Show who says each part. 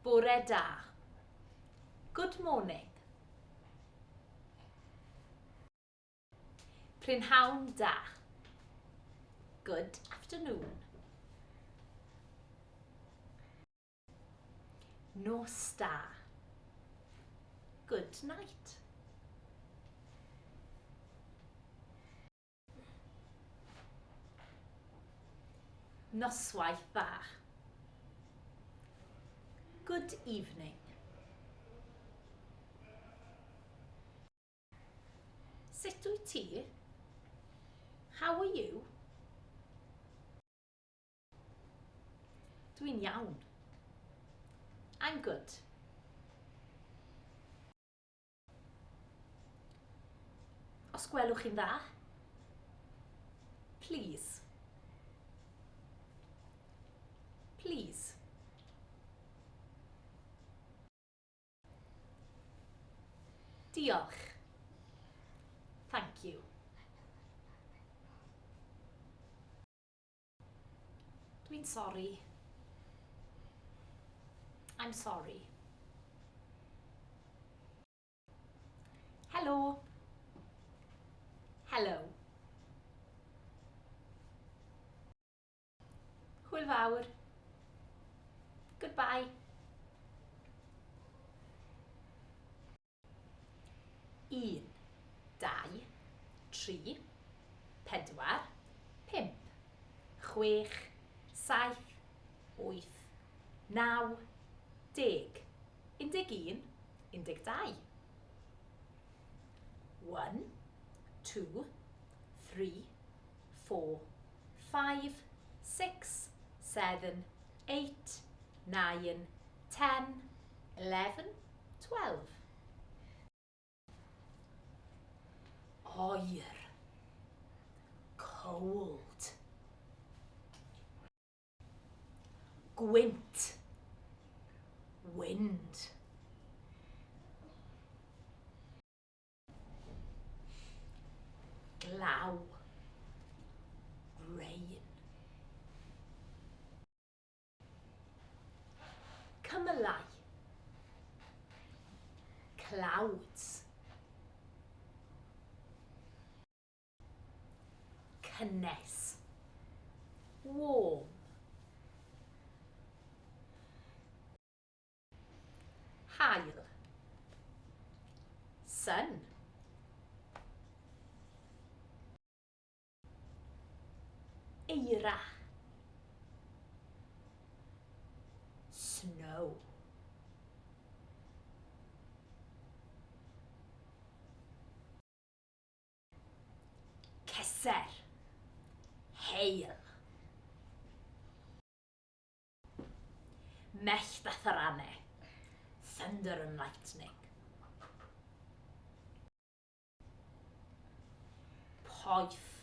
Speaker 1: Bore da. Good morning. Prynhawn da. Good afternoon. Nos da. Good night. Noswaith dda. Good evening. Sut wyt ti? How are you? Dwi'n iawn. I'm good. Os gwelwch chi'n dda? Please. Please. Diolch. Thank you. Dwi'n sori. I'm sorry. Hello. Hello. Hwyl fawr. Goodbye. Un, dau, tri, pedwar, pump, chwech, saith, wyth, naw, deg, 11, 12. 1, 2, 3, 4, 5, 6, 7, 8, 9, 10, 11, 12. Oer. Cold. Gwynt. Wind. Glaw. Rain. Cymylau. Clouds. Cynnes. Warm. Haul. Sun. Eira. Snow. Ceser. Hail. Mellt a thrannau. Thunder and lightning. Poeth.